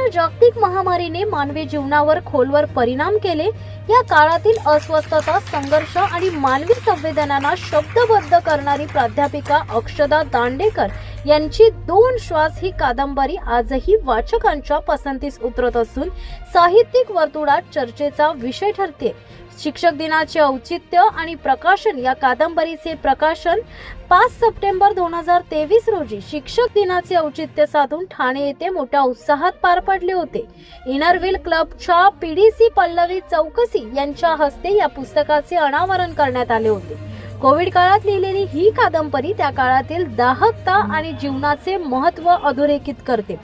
कोरोनाच्या जागतिक महामारीने मानवी जीवनावर खोलवर परिणाम केले। या काळातील अस्वस्थता, संघर्ष आणि मानवी संवेदनांना शब्दबद्ध करणारी प्राध्यापिका अक्षदा दांडेकर यांची 2 श्वास ही कादंबरी आजही वाचकांच्या पसंतीस उतरत असून साहित्यिक वर्तुळात चर्चेचा विषय ठरते। शिक्षक दिनाचे औचित्य आणि प्रकाशन या कादंबरीचे प्रकाशन 5 सप्टेंबर 2023 रोजी शिक्षक दिनाचे औचित्य साधून ठाणे येथे मोठ्या उत्साहात पार पडले होते। इनरव्हील क्लबच्या पीडीसी पल्लवी चौकसी यांच्या हस्ते या पुस्तकाचे अनावरण करण्यात आले होते। कोविड काळात लिहिलेली ही कादंबरी त्या काळातील दाहकता आणि जीवनाचे महत्त्व अधोरेखित करते।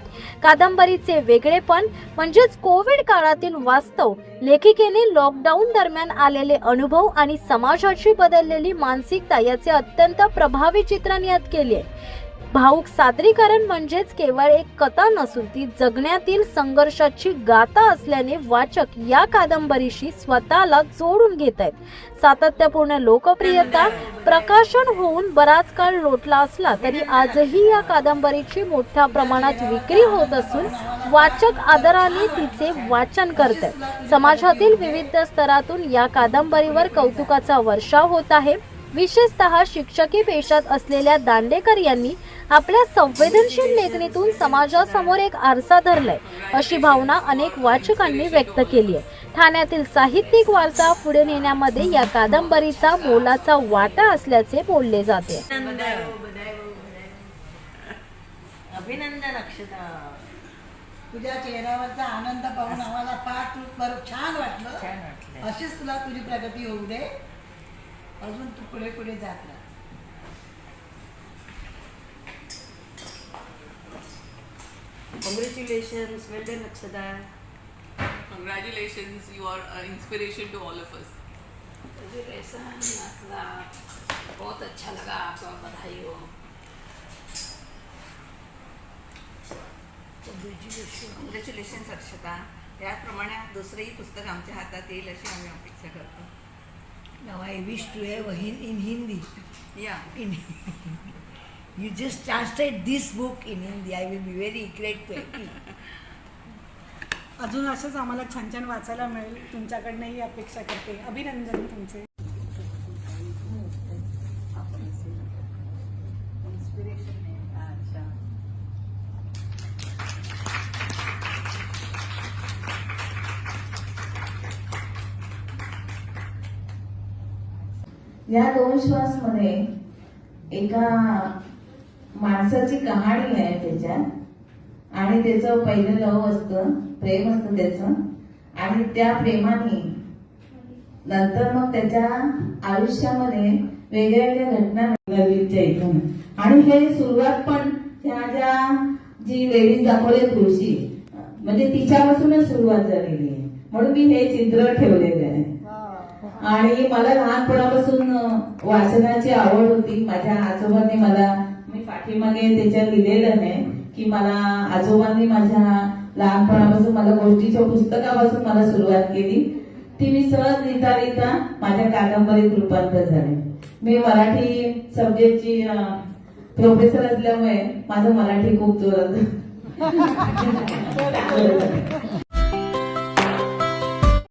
कादंबरीचे वेगळेपण म्हणजेच कोविड काळातील वास्तव, लेखिकेने लॉकडाऊन दरम्यान आलेले अनुभव आणि समाजाची बदललेली मानसिकता याचे अत्यंत प्रभावी चित्रण यात केले आहे। भावुक सादरीकरण म्हणजेच केवळ एक कथा नसून ती जगण्यातील संघर्षाची गाथा असल्याने वाचक या कादंबरीशी स्वतःला जोडून घेत आहेत। सातत्यपूर्ण लोकप्रियता प्रकाशन होऊन बराच काळ लोटला असला तरी आजही या कादंबरीची मोठ्या प्रमाणात विक्री होत असून वाचक आदराने तिचे वाचन करतात। समाजातील विविध स्तरातून या कादंबरीवर कौतुकाचा वर्षाव होत आहे। विशेषतः शिक्षकी पेशात असलेल्या दांडेकर यांनी आपल्या संवेदनशील लेखणीतून समाजासमोर एक आरसा धरलाय, अशी भावना अनेक वाचकांनी व्यक्त केली आहे। ठाण्यातील साहित्यिक वारसा पुढे नेण्यामध्ये या कादंबरीचा मोलाचा वाटा असल्याचे बोलले जाते। अभिनंदन अक्षता, तुझ्या चेहऱ्यावरचा आनंद पाहून आम्हाला फार छान वाटलं। अशीच तुला तुझी प्रगती होऊ दे, अजून तू पुढे पुढे जात राहा। Congratulations, well done Akshada. Congratulations, you are an inspiration to all of us. बहुत अच्छा लगा, आपको बधाई हो। Congratulations अक्षता, याप्रमाणे दुसरेही पुस्तक आमच्या हातात येईल अशी आम्ही अपेक्षा करतो। Now I wish to have in Hindi. Yeah. You just translate this book in Hindi. I will be very grateful. अजून असंच आम्हाला छान छान वाचायला मिळेल, तुमच्याकडनंही अपेक्षा करते। अभिनंदन तुमचे। या 2 श्वास मध्ये एका माणसाची कहाणी आहे त्याच्यात, आणि त्याचं पहिलं लव असतं, प्रेम असतं त्याचं, आणि त्या प्रेमाने नंतर मग त्याच्या आयुष्यामध्ये वेगळ्या वेगळ्या घटना घडल्या इथून। आणि हे सुरुवात पण ह्या ज्या जी लेडीज दाखवले तुळशी, म्हणजे तिच्यापासूनच सुरुवात झालेली आहे, म्हणून मी हे चित्र ठेवलेलं आहे। आणि मला लहानपणापासून वाचनाची आवड होती। माझ्या आजोबांनी मला, मी पाठीमागे त्याच्यात लिहिलेलं आहे की मला आजोबांनी माझ्या लहानपणापासून मला गोष्टीच्या पुस्तकापासून मला सुरुवात केली। ती मी सहज लिहिता लिहिता माझ्या कादंबरीत रूपांतर झाले। मी मराठी सब्जेक्टची प्रोफेसर असल्यामुळे माझं मराठी खूप जोरात